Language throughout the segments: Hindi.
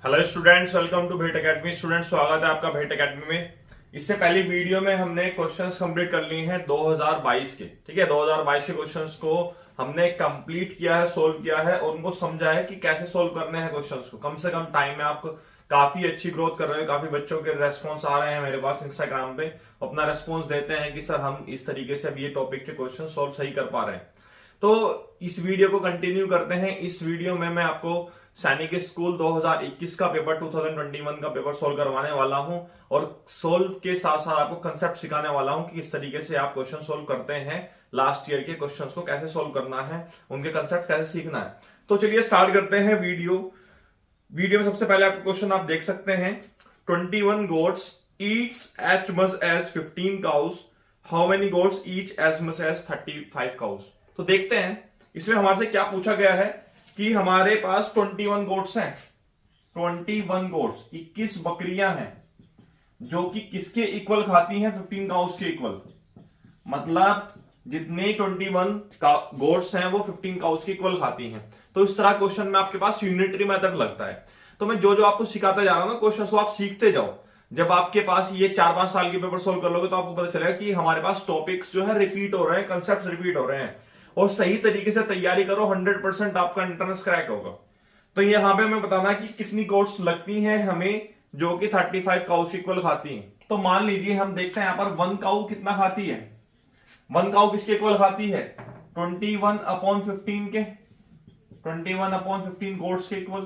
हेलो स्टूडेंट्स, वेलकम टू भेट एकेडमी। स्टूडेंट्स, स्वागत है आपका भेट एकेडमी में। इससे पहली वीडियो में हमने क्वेश्चंस कंप्लीट कर लिए हैं 2022 के। ठीक है, 2022 के क्वेश्चंस को हमने कंप्लीट किया है, सोल्व किया है और उनको समझा है कि कैसे सोल्व करने हैं क्वेश्चंस को। कम से कम टाइम में आप काफी अच्छी ग्रोथ कर रहे हो। काफी बच्चों के रेस्पॉन्स आ रहे हैं मेरे पास इंस्टाग्राम पे, अपना रेस्पॉन्स देते हैं कि सर हम इस तरीके से अब ये टॉपिक के क्वेश्चन सोल्व सही कर पा रहे हैं। तो इस वीडियो को कंटिन्यू करते हैं। इस वीडियो में मैं आपको सैनिक स्कूल 2021 का पेपर 2021 का पेपर सोल्व करवाने वाला हूं और सोल्व के साथ साथ आपको कंसेप्ट सिखाने वाला हूं कि किस तरीके से आप क्वेश्चन सोल्व करते हैं। लास्ट ईयर के क्वेश्चंस को कैसे सोल्व करना है, उनके कंसेप्ट कैसे सीखना है। तो चलिए स्टार्ट करते हैं वीडियो में सबसे पहले आपको क्वेश्चन आप देख सकते हैं। 21 goats eats as much as 15 cows. How many goats each as much as 35 cows? तो देखते हैं इसमें हमारे से क्या पूछा गया है कि हमारे पास 21 गोट्स हैं। 21 गोट्स 21 बकरियां हैं जो कि किसके इक्वल खाती हैं? 15 काउस के इक्वल। मतलब जितने 21 गोट्स हैं वो 15 काउस के इक्वल खाती हैं। तो इस तरह क्वेश्चन में आपके पास यूनिटरी मेथड लगता है। तो मैं जो जो आपको सिखाता जा रहा हूं ना क्वेश्चन, वो आप सीखते जाओ। जब आपके पास ये 4-5 साल के पेपर सोल्व कर लोगे तो आपको पता चलेगा कि हमारे पास टॉपिक्स जो है रिपीट हो रहे हैं, कंसेप्ट रिपीट हो रहे हैं। और सही तरीके से तैयारी करो, 100% आपका एंट्रेंस क्रैक होगा। तो यहां पे हमें बताना है कि कितनी गोट्स लगती हैं हमें जो कि 35 काउस इक्वल खाती हैं। तो मान लीजिए हम देखते हैं यहां पर 1 काउ कितना खाती है। 1 काउ किसके इक्वल खाती है? 21/15 के, 21/15 गोट्स के इक्वल।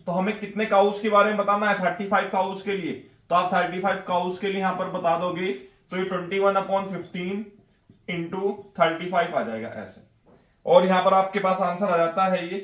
तो हमें कितने काउस के बारे में बताना है? 35 काउस के लिए। तो आप 35 काउस के लिए यहां पर बता दोगे तो ये 21/15 इंटू 35 आ जाएगा ऐसे। और यहां पर आपके पास आंसर आ जाता है ये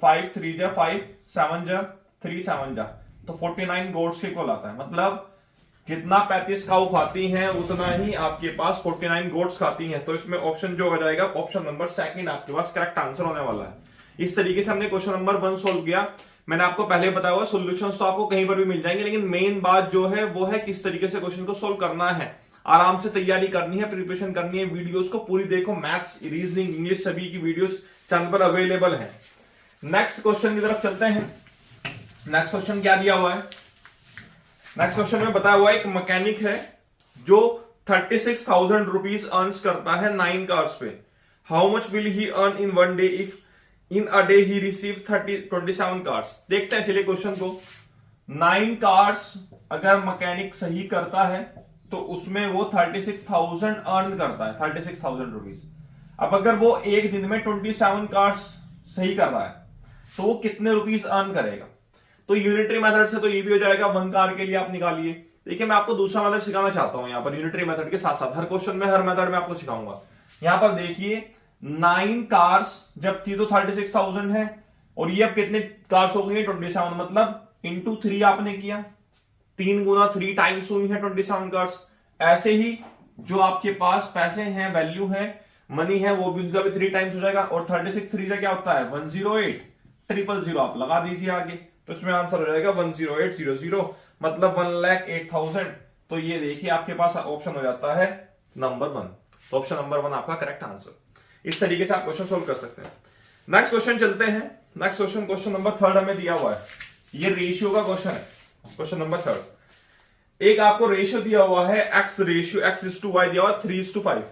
5 3 जा 5 7 जा 3 7 जा, तो 49 गोट्स के इक्वल आता है। मतलब जितना 35 काऊ खाती हैं उतना ही आपके पास 49 गोट्स खाती हैं। तो इसमें ऑप्शन जो हो जाएगा, ऑप्शन नंबर सेकंड आपके पास करेक्ट आंसर होने वाला है। इस तरीके से हमने क्वेश्चन नंबर 1 सोल्व किया। मैंने आपको पहले बताया हुआ सोल्यूशंस तो आपको कहीं पर भी मिल जाएंगे, लेकिन मेन बात जो है वो है किस तरीके से क्वेश्चन को सोल्व करना है। आराम से तैयारी करनी है, प्रिपरेशन करनी है। वीडियोस को पूरी देखो, मैथ्स, रीजनिंग, इंग्लिश सभी की वीडियोस चैनल पर अवेलेबल है। नेक्स्ट क्वेश्चन की तरफ चलते हैं। नेक्स्ट क्वेश्चन क्या दिया हुआ है? नेक्स्ट क्वेश्चन में बताया हुआ है एक मैकेनिक है जो 36,000 रुपीज अर्न्स करता है 9 कार्स पे। How much will he earn in 1 day if in a day he receive 27 cars? देखते हैं चलिए क्वेश्चन को। 9 कार्स अगर मैकेनिक सही करता है तो उसमें वो 36,000 अर्न करता है, 36,000 रुपीज। अब अगर वो एक दिन में 27 कार्स सही कर रहा है तो वो कितने रुपीज अर्न करेगा? तो यूनिटरी मेथड से तो ये भी हो जाएगा, 1 कार के लिए आप निकालिए। देखिए मैं आपको दूसरा मेथड सिखाना चाहता हूं। यहां पर यूनिटरी मेथड के साथ साथ हर क्वेश्चन में, हर मेथड में आपको सिखाऊंगा। यहां पर देखिए 9 कार्स जब थी तो 36,000 है और ये अब कितने कार्स हो गई? 27। मतलब इंटू 3 आपने किया, 3 गुना 3 टाइम्स हुई है 27 कार्स। ऐसे ही जो आपके पास पैसे हैं, वैल्यू है, मनी है, वो भी उनका भी 3 टाइम्स हो जाएगा। और 36 3 क्या होता है? 108 000 आप लगा दीजिए आगे, तो इसमें आंसर हो जाएगा 10800, मतलब 1,08,000। तो ये देखिए आपके पास ऑप्शन हो जाता है नंबर 1। तो ऑप्शन नंबर 1 आपका करेक्ट आंसर। इस तरीके से आप क्वेश्चन सोल्व कर सकते हैं। नेक्स्ट क्वेश्चन चलते हैं। नेक्स्ट क्वेश्चन, क्वेश्चन नंबर 3 हमें दिया हुआ है। ये रेशियो का क्वेश्चन है, क्वेश्चन नंबर 3। एक आपको रेशियो दिया हुआ है, x ratio, x is to y दिया हुआ 3:5,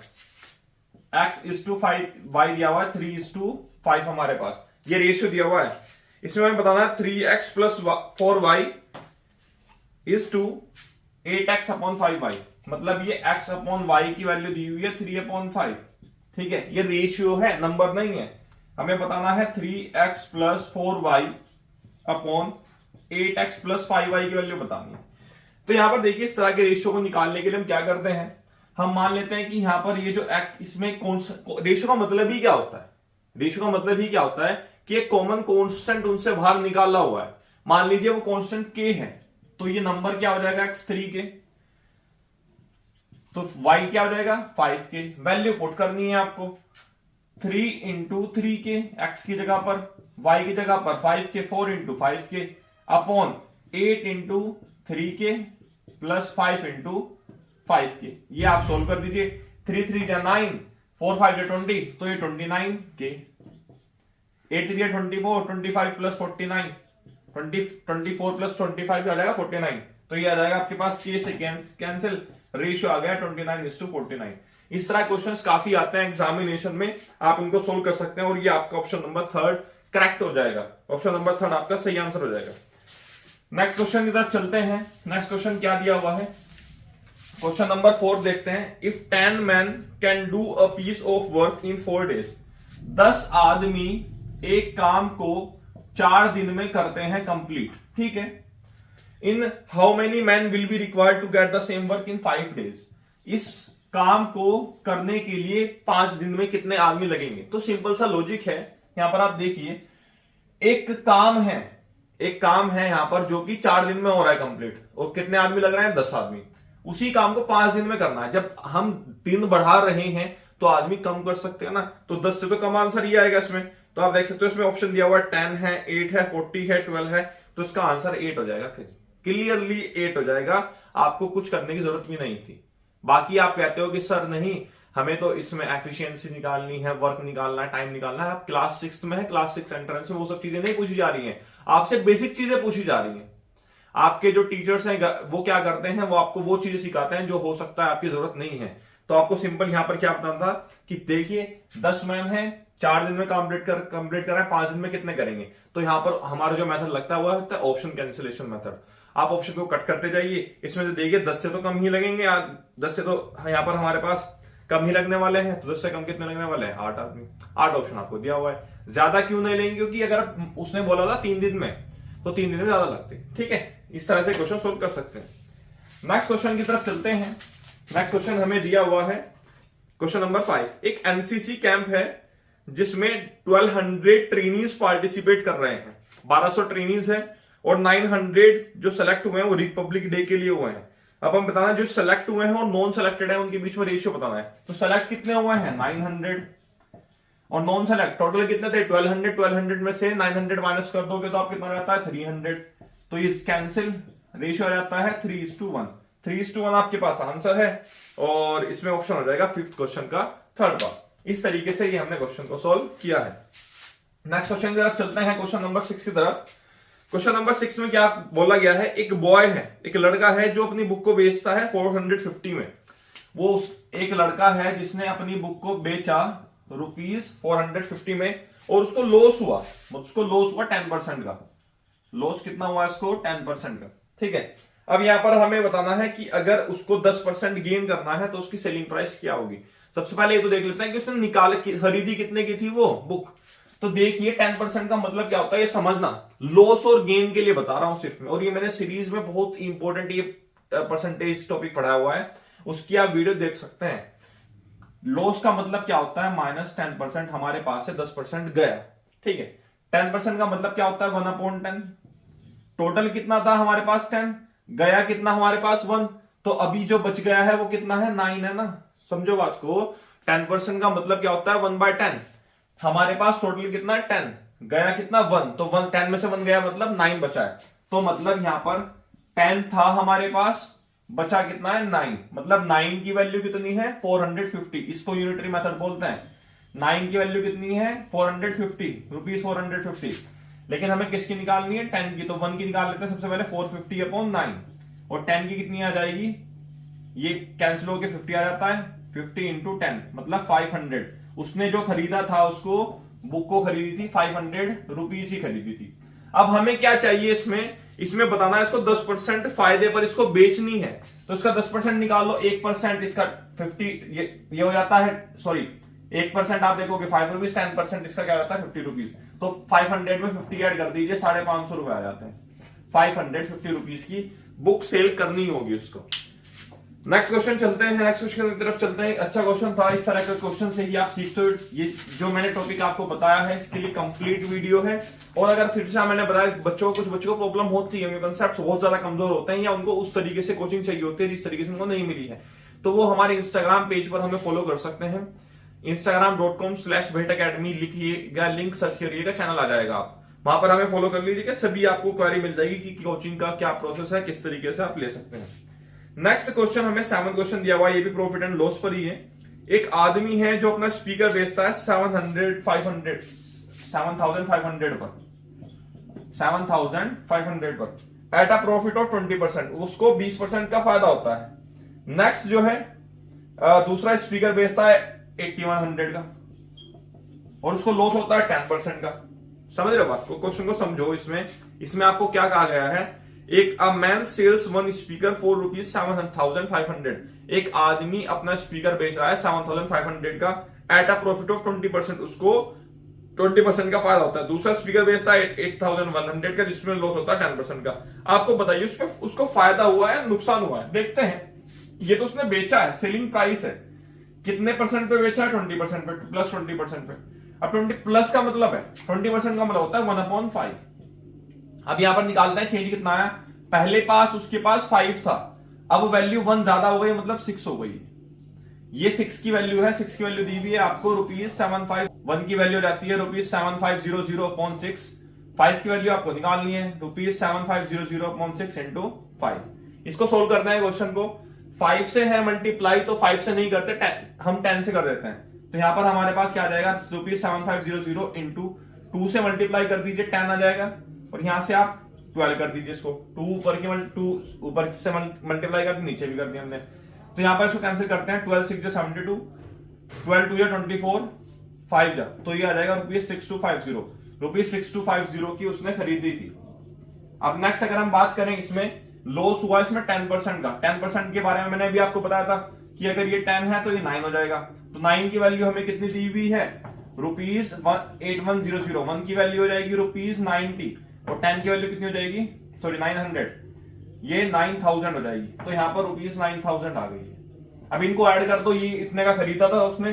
x इज टू 5 y दिया हुआ है 3:5 हमारे पास। ये रेशियो दिया हुआ है। इसमें हमें बताना है 3x plus 4y is to 8x/5y। मतलब ये x/y की वैल्यू दी हुई है 3/5। ठीक है, ये रेशियो है, नंबर नहीं है। हमें बताना है 3x plus 4y upon 8x plus 5y की वैल्यू बतानी है। तो यहां पर देखिए इस तरह के रेशियो को निकालने के लिए हम क्या करते हैं, हम मान लेते हैं कि यहां पर ये जो इसमें रेशियो का मतलब ही क्या होता है? रेशियो का मतलब ही क्या होता है कि एक कॉमन कांस्टेंट उनसे बाहर निकाला हुआ है। मान लीजिए वो कांस्टेंट k है, तो ये नंबर क्या हो जाएगा? x3 के। तो y क्या हो जाएगा? 5k। वैल्यू पुट करनी है आपको, 3 इंटू 3k, x की जगह पर, y की जगह पर 5k, 4 into 5k upon 8 into 3k plus 5 into 5k। ये आप सोल्व कर दीजिए। 3 3 जा 9, 4 5 जा 20, तो ये 29k। 8 3 24, 25 प्लस 49 24 प्लस 25 आ जाएगा 49, तो ये आ जाएगा आपके पास के से कैंसिल, रेशियो आ गया 29:49। इस तरह क्वेश्चंस काफी आते हैं एग्जामिनेशन में, आप इनको सोल्व कर सकते हैं और ये आपका ऑप्शन नंबर 3 करेक्ट हो जाएगा। ऑप्शन नंबर 3 आपका सही आंसर हो जाएगा। नेक्स्ट क्वेश्चन की तरफ चलते हैं। नेक्स्ट क्वेश्चन क्या दिया हुआ है, क्वेश्चन नंबर 4 देखते हैं। If 10 man can do a piece of work in 4 days, 10 आदमी एक काम को 4 दिन में करते हैं कंप्लीट, ठीक है। In how many man will be required to get the same work in 5 days, इस काम को करने के लिए 5 दिन में कितने आदमी लगेंगे। तो सिंपल सा लॉजिक है, यहां पर आप देखिए एक काम है यहां पर जो कि 4 दिन में हो रहा है कंप्लीट, और कितने आदमी लग रहे हैं 10 आदमी। उसी काम को 5 दिन में करना है। जब हम दिन बढ़ा रहे हैं तो आदमी कम कर सकते हैं ना, तो 10 से तो कम आंसर ये आएगा इसमें। तो आप देख सकते हो इसमें ऑप्शन दिया हुआ है 10 है, 8 है, 40 है, 12 है, तो इसका आंसर 8 हो जाएगा, क्लियरली 8 हो जाएगा। आपको कुछ करने की जरूरत भी नहीं थी। बाकी आप कहते हो कि सर नहीं हमें तो इसमें एफिशिएंसी निकालनी है, वर्क निकालना है, टाइम निकालना है। आप क्लास 6 में है, क्लास 6 एंट्रेंस में वो सब चीजें नहीं पूछी जा रही हैं, आपसे बेसिक चीजें पूछी जा रही हैं। आपके जो टीचर्स हैं वो क्या करते हैं, वो आपको वो चीजें सिखाते हैं जो हो सकता है आपकी जरूरत नहीं है। तो आपको सिंपल यहां पर क्या बताना था कि देखिए 10 मैन है, 4 दिन में कंप्लीट कर रहे हैं, 5 दिन में कितने करेंगे। तो यहां पर हमारा जो मेथड लगता है वो होता है ऑप्शन कैंसिलेशन मेथड। आप ऑप्शन को कट करते जाइए, इसमें से देखिए 10 से तो कम ही लगेंगे, 10 से तो यहां पर हमारे पास कम ही लगने वाले हैं, तो 10 से कम कितने लगने वाले हैं 8 आदमी। 8 ऑप्शन आपको दिया हुआ है। ज्यादा क्यों नहीं लेंगे, क्योंकि अगर उसने बोला था 3 दिन में तो 3 दिन में ज्यादा लगते, ठीक है। इस तरह से क्वेश्चन सोल्व कर सकते हैं। नेक्स्ट क्वेश्चन की तरफ चलते हैं। नेक्स्ट क्वेश्चन हमें दिया हुआ है क्वेश्चन नंबर 5। एक एनसीसी कैंप है जिसमें 1200 ट्रेनीज पार्टिसिपेट कर रहे हैं, 1200 ट्रेनीज है और 900 जो सेलेक्ट हुए हैं वो रिपब्लिक डे के लिए हुए हैं। अब हम बताना जो सेलेक्ट हुए हैं और नॉन सेलेक्टेड है उनके बीच में रेशियो बताना है। तो सेलेक्ट कितने हुए हैं 900 और नॉन सेलेक्ट टोटल कितने थे 1200 में से 900 माइनस कर दोगे तो आप कितना रहता है 300, तो ये कैंसिल, रेशियो आ जाता है 3:1। 3:1 आपके पास आंसर है और इसमें ऑप्शन हो जाएगा 5th क्वेश्चन का 3rd पार्ट। इस तरीके से ये हमने क्वेश्चन को सॉल्व किया है। नेक्स्ट क्वेश्चन की तरफ चलते हैं, क्वेश्चन नंबर 6 की तरफ। क्वेश्चन नंबर 6 में क्या बोला गया है, एक बॉय है, एक लड़का है जो अपनी बुक को बेचता है 450 में। वो एक लड़का है जिसने अपनी बुक को बेचा ₹450 में और उसको लॉस हुआ, 10% का लॉस। कितना हुआ इसको 10% का, ठीक है। अब यहां पर हमें बताना है कि अगर उसको 10% गेन करना है तो उसकी सेलिंग प्राइस क्या होगी। सबसे पहले ये तो देख लेते हैं कि उसने खरीदी कितने की थी वो बुक। तो देखिए 10% का मतलब क्या होता है ये समझना, लॉस और गेन के लिए बता रहा हूं सिर्फ मैं, और ये मैंने सीरीज में बहुत इंपॉर्टेंट ये परसेंटेज टॉपिक पढ़ाया हुआ है, उसकी आप वीडियो देख सकते हैं। लॉस का मतलब क्या होता है -10%, हमारे पास से 10% गया, ठीक है। 10% का मतलब क्या होता है 1/10। टोटल कितना था हमारे पास 10, गया कितना हमारे पास 1, तो अभी जो बच गया है वो कितना है 9 है ना। समझो बात को, 10% का मतलब क्या होता है 1/10। हमारे पास टोटल कितना है 10, गया कितना 1, तो 10 में से 1 गया मतलब 9 बचा है। तो मतलब यहां पर 10 था हमारे पास, बचा कितना है 9, मतलब 9 की वैल्यू कितनी है 450। इसको यूनिटरी मेथड बोलते हैं। 9 की वैल्यू कितनी है 450 रुपीज, 450। लेकिन हमें किसकी निकालनी है 10 की, तो 1 की निकाल लेते हैं सबसे पहले 450/9 और 10 की कितनी आ जाएगी, ये कैंसिल होकर 50 आ जाता है, 50 × 10 मतलब 500। उसने जो खरीदा था उसको बुक को खरीदी थी 500 रुपीज ही खरीदी थी। अब हमें क्या चाहिए इसमें बताना है इसको 10% फायदे पर इसको बेचनी है, तो इसका 10% निकाल लो। 1% इसका 50 ये हो जाता है, सॉरी 1% आप देखोगे 5 रुपीज, 10% इसका क्या रहता है 50 रुपीज। तो 500 में 50 ऐड कर दीजिए, 550 रुपए आ जाते हैं। 550 रुपीज की बुक सेल करनी होगी उसको। नेक्स्ट क्वेश्चन चलते हैं, नेक्स्ट क्वेश्चन की तरफ चलते हैं। अच्छा क्वेश्चन था, इस तरह के क्वेश्चन से ही आप सीखते हो। ये जो मैंने टॉपिक आपको बताया है इसके लिए कंप्लीट वीडियो है। और अगर फिर से मैंने बताया कुछ बच्चों को प्रॉब्लम होती है, कंसेप्ट बहुत ज्यादा कमजोर होते हैं या उनको उस तरीके से कोचिंग चाहिए होती है जिस तरीके से उनको नहीं मिली है, तो वो हमारे इंस्टाग्राम पेज पर हमें फॉलो कर सकते हैं। instagram.com/behitacademy लिखिएगा, लिंक सर्च करिएगा, चैनल आ जाएगा। आप वहां पर हमें फॉलो कर लीजिएगा, सभी आपको क्वेरी मिल जाएगी कि कोचिंग का क्या प्रोसेस है, किस तरीके से आप ले सकते हैं। नेक्स्ट क्वेश्चन हमें 7 क्वेश्चन दिया हुआ है, ये भी प्रॉफिट एंड लॉस पर ही है। एक आदमी है जो अपना स्पीकर बेचता है 7,500 पर, 7,500 पर एट अ प्रॉफिट ऑफ 20%, उसको 20% का फायदा होता है। नेक्स्ट जो है दूसरा स्पीकर बेचता है 8100 का और उसको लॉस होता है 10% का। समझ रहे हो बात को? क्वेश्चन को समझो। इसमें आपको क्या कहा गया है, एक a man sells one speaker for ₹7,500, एक आदमी अपना स्पीकर बेच रहा है 7,500 का एट अ प्रॉफिट ऑफ 20%, उसको 20% का फायदा होता है। दूसरा स्पीकर बेचता है 8,100 का जिसमें लॉस होता है 10% का। आपको बताइए उसको फायदा हुआ है नुकसान हुआ है? देखते हैं। ये तो उसने बेचा है, सेलिंग प्राइस है, कितने परसेंट पे बेचा है? 20% पे, प्लस 20% पे। अब 20 प्लस का मतलब है 20% का मतलब होता है 1/5। अब यहां पर निकालते हैं चेंज कितना आया। पहले पास उसके पास 5 था, अब वैल्यू 1 ज्यादा हो गई, मतलब 6 हो गई। ये 6 की वैल्यू है, 6 की वैल्यू दी हुई है आपको ₹75। 1 की वैल्यू जाती है ₹7500/6। 5 की वैल्यू आपको निकालनी है ₹7500/6 इंटू 5। इसको सोल्व करना है क्वेश्चन को। 5 से है मल्टीप्लाई तो 5 से नहीं करते, हम 10 से कर देते हैं। तो यहां पर हमारे पास क्या आ जाएगा, ₹7500 इंटू 2 से मल्टीप्लाई कर दीजिए, 10 आ जाएगा। और यहां से आप 12 कर दीजिए इसको, 2 ऊपर से मल्टीप्लाई कर नीचे भी कर दिया हमने। तो यहां पर इसको कैंसिल करते हैं, 12 6 72, 12 2 24, 5 जा, तो ये आ जाएगा ₹6250 की उसने खरीदी थी। अब नेक्स्ट अगर हम बात करें, इसमें लॉस हुआ इसमें 10% का। 10% के बारे में मैंने भी आपको बताया था कि अगर ये 10 है तो ये 9 हो जाएगा। तो 9 की वैल्यू हमें कितनी दी हुई है, ₹8100। 1 की वैल्यू हो जाएगी ₹90 और 10 की वैल्यू कितनी हो जाएगी, सॉरी 900, ये 9000 हो जाएगी। तो यहां पर ₹9000 आ गई है। अब इनको ऐड कर दो, ये इतने का खरीदा था उसने,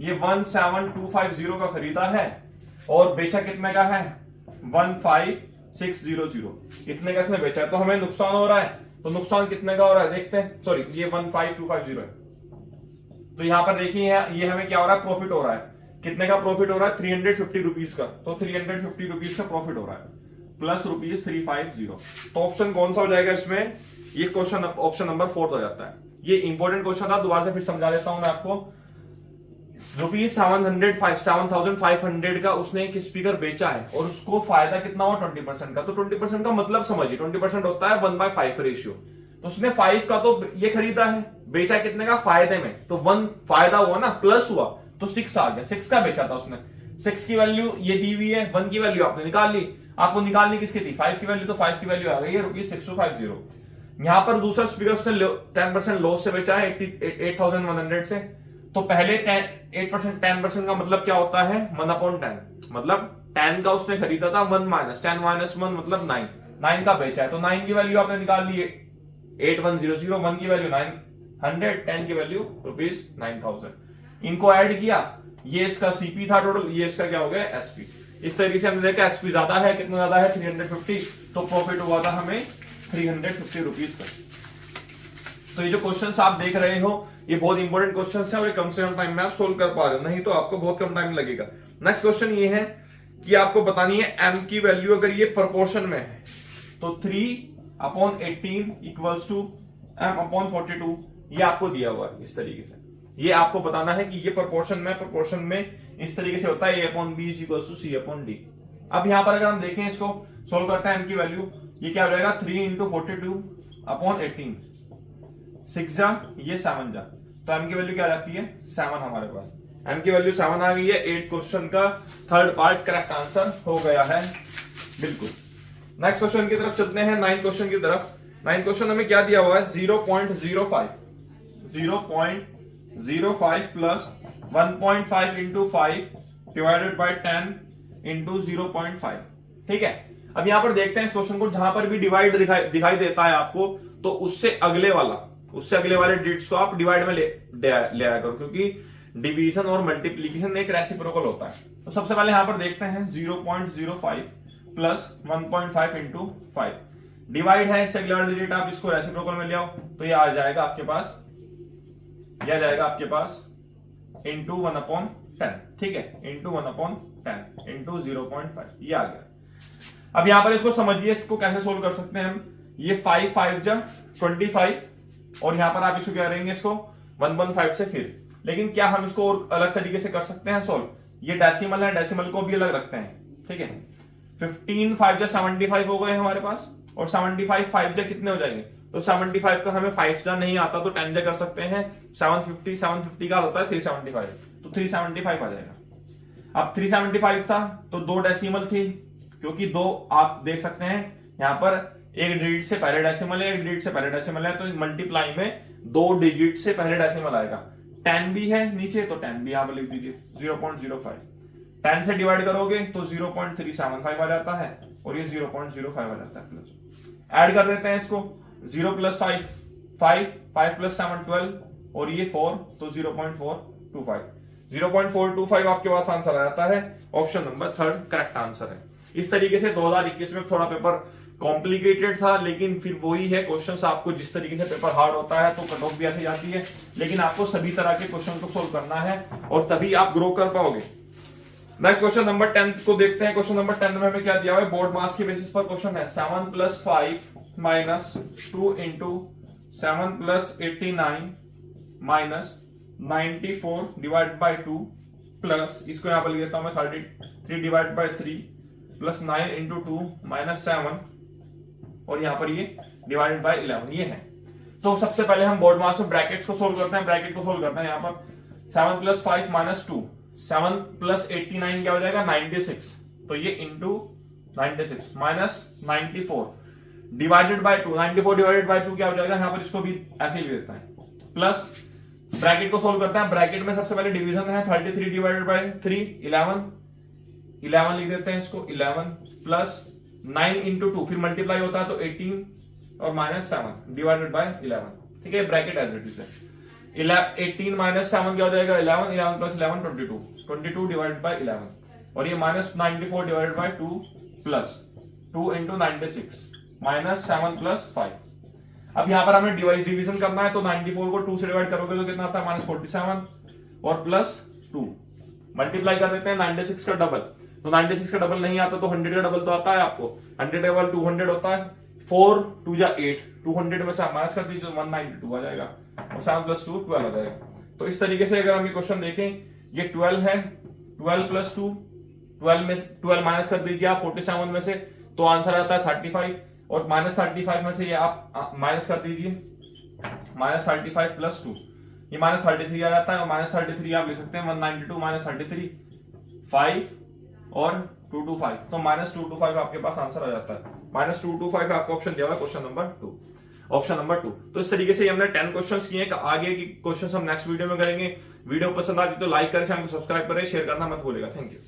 ये 17250 का खरीदा है और बेचा कितने का है, 15600, इतने का इसने बेचा है। तो हमें नुकसान हो रहा है, तो नुकसान कितने का हो रहा है देखते हैं। सॉरी, ये 15250 है। तो यहां पर देखिए ये हमें क्या हो रहा है, प्रॉफिट हो रहा है। कितने का प्रॉफिट हो रहा है, ₹350 का। तो ₹350 का प्रॉफिट हो रहा है प्लस ₹350। तो ऑप्शन कौन सा हो जाएगा इसमें, ये क्वेश्चन ऑप्शन नंबर 4 हो जाता है। ये इंपॉर्टेंट क्वेश्चन था, दोबारा से फिर समझा देता हूं मैं आपको। ₹7,500 का उसने एक स्पीकर बेचा है और उसको फायदा कितना हुआ, 20% का। तो 20% का मतलब समझिए, 20% होता है 1/5 रेशियो। तो उसने 5 का तो ये खरीदा है, बेचा कितने का, फायदे में। तो 1 फायदा हुआ ना, प्लस हुआ तो 6 आ गया। 6 का बेचा था उसने, 6 की वैल्यू ये दी हुई है, 1 की वैल्यू आपने निकाल ली। आपको निकालनी किसकी थी, 5 की वैल्यू। तो 5 की वैल्यू आ गई है ₹6250। यहां पर दूसरा स्पीकर उसने 10% लॉस से बेचा है 8100 से। तो पहले 8% 10% का मतलब क्या होता है, 1/10, मतलब 10 का उसने खरीदा था, 1 माइनस 10 माइनस 1 मतलब 9 का बेचा है। तो 9 की वैल्यू आपने निकाल ली 8100, 1 की वैल्यू 900, 10 की वैल्यू ₹9000। इनको ऐड किया, ये इसका सीपी था टोटल, ये इसका क्या हो गया, एसपी। इस तरीके से हमने देखा एसपी ज्यादा है, कितना ज्यादा है, 350। तो प्रॉफिट हुआ था हमें ₹350 का। तो ये जो क्वेश्चंस आप देख रहे हो, ये बहुत इंपॉर्टेंट क्वेश्चंस है और ये कम से कम टाइम में आप सोल्व कर पा रहे हो, नहीं तो आपको बहुत कम टाइम लगेगा। नेक्स्ट क्वेश्चन ये है कि आपको बतानी है एम की वैल्यू अगर ये प्रोपोर्शन में है तो 3/18 इक्वल्स टू m/42, ये आपको दिया हुआ है इस तरीके से। ये आपको बताना है कि ये प्रोपोर्शन में इस तरीके से होता है, a/b is equals to c/d। अब यहां पर अगर हम देखें, इसको सोल्व करते हैं, m की वैल्यू ये क्या हो जाएगा, 3 × 42/18, 6 जा, ये 7 जा। तो m की वैल्यू क्या जाती है, 7 हमारे पास। m की वैल्यू 7 आ गई है। 8 क्वेश्चन का थर्ड पार्ट करेक्ट आंसर हो गया है, बिल्कुल। नेक्स्ट क्वेश्चन की तरफ चलते हैं, 9 क्वेश्चन की तरफ। 9 क्वेश्चन हमें क्या दिया हुआ है, 0.05 plus 1.5 into 5 divided by 10 into 0.5। ठीक है, अब यहां पर देखते हैं इस क्वेश्चन को, जहां पर भी डिवाइड दिखाई देता है आपको, तो उससे अगले वाले डिजिट्स को आप डिवाइड में ले आया करो, क्योंकि डिवीजन और मल्टीप्लीकेशन एक रेसिप्रोकल होता है। तो सबसे पहले यहां पर देखते हैं 0.05 प्लस 1.5 इंटू 5 डिवाइड है, इससे अगला डिजिट आप इसको रेसिप्रोकल में ले आओ, तो ये आ जाएगा आपके पास, यह जाएगा आपके पास इंटू 1/10। ठीक है, इंटू 1/10 इंटू 0.5, ये आ गया। अब यहां पर इसको समझिए, इसको कैसे सोल्व कर सकते हैं हम। ये 5 5 जा 25 और यहां पर आप इसको क्या करेंगे, इसको 1/5 से फिर। लेकिन क्या हम इसको और अलग तरीके से कर सकते हैं सोल्व, ये डेसिमल है, डेसिमल को भी अलग रखते हैं। ठीक है, 15 5 जा 75 हो गए हमारे पास, और 75 5 जा कितने हो जाएंगे, तो 75 का हमें 5 जा नहीं आता तो 10 जा कर सकते हैं। 750 का होता है 375, तो 375 आ जाएगा। अब 375 था तो 2 डेसिमल थी, क्योंकि 2 आप देख सकते हैं यहां पर एक डिजिट से पहले डेसिमल है, एक डिजिट से पहले डेसिमल है, तो मल्टीप्लाई में 2 डिजिट से पहले डेसिमल आएगा। 10 भी है नीचे तो 10 भी यहां पर लिख दीजिए 0.05। 10 से डिवाइड करोगे तो 0.375 आ जाता है, और ये 0.05 आ जाता है प्लस। ऐड कर देते हैं इसको, 0 + 5 5 5 + 7 12, और ये 4 तो 0.425। 0.425 आपके पास आंसर आ जाता है। ऑप्शन नंबर 3 करेक्ट आंसर है। इस तरीके से 2021 में थोड़ा पेपर कॉम्प्लिकेटेड था, लेकिन फिर वही है, क्वेश्चंस आपको जिस तरीके से पेपर हार्ड होता है तो कट ऑफ भी ऐसे जाती है, लेकिन आपको सभी तरह के क्वेश्चन को सोल्व करना है और तभी आप ग्रो कर पाओगे। नेक्स्ट क्वेश्चन नंबर 10 को देखते हैं। क्वेश्चन नंबर 10 में हमें क्या दिया हुआ है, बोर्ड मास के बेसिस पर क्वेश्चन है। 7 + 5 - 2 × 7 + 89 - 94 / 2 प्लस, इसको यहां पर लिख देता हूं मैं 33 / 3 प्लस 9 × 2 - 7, और यहां पर ये डिवाइडेड बाय 11 ये है। तो सबसे पहले हम बोर्ड मास में ब्रैकेट्स को सोल्व करते हैं। ब्रैकेट को सोल्व करते हैं, यहां पर 7 + 5 - 2, 7 + 89 क्या हो जाएगा 96, तो ये into 96 minus 94 divided by 2, 94 divided by 2 क्या हो जाएगा, यहां पर इसको भी ऐसे ही देता है। प्लस ब्रैकेट को सोल्व करते हैं। ब्रैकेट में सबसे पहले डिवीजन है 33 डिवाइडेड बाय 3 11 लिख देते हैं इसको 11 प्लस 9 × 2, फिर मल्टीप्लाई होता है तो 18 और -7 डिवाइडेड बाय 11। ठीक है, ब्रैकेट एज इट इज है। 18 - 7 क्या हो जाएगा 11, 11 + 11 22 डिवाइडेड बाय 11, और ये -94 डिवाइडेड बाय 2 प्लस 2 × 96 -7 + 5। अब यहां पर हमें डिवीजन करना है, तो 94 को 2 से डिवाइड करोगे तो कितना आता है -47 और प्लस 2, मल्टीप्लाई कर देते हैं 96 का डबल, तो 96 का डबल नहीं आता तो 100 का डबल तो आता है आपको, 100 डबल 200 होता है, 4 2 जा 8, 200 में से माइनस कर दीजिए तो 192 आ जाएगा, और 7 + 2 12 आ जाएगा। तो इस तरीके से अगर हम ये क्वेश्चन देखें, ये 12 है, 12 + 2, 12 में 12 माइनस कर दीजिए आप 47 में से, तो आंसर आता है 35, और -35 में से ये आप माइनस कर दीजिए, -35 + 2, ये -33 आ जाता है, और -33 आप ले सकते हैं 192 - 33 5 और 225, तो -225 आपके पास आंसर आ जाता है। -225 आपको ऑप्शन दिया हुआ है क्वेश्चन नंबर 2, ऑप्शन नंबर 2। तो इस तरीके से हमने 10 क्वेश्चंस किए। आगे की क्वेश्चंस हम नेक्स्ट वीडियो में करेंगे। वीडियो पसंद आती तो लाइक करें, चैनल को सब्सक्राइब करें, शेयर करना मत भूलिएगा। Thank you.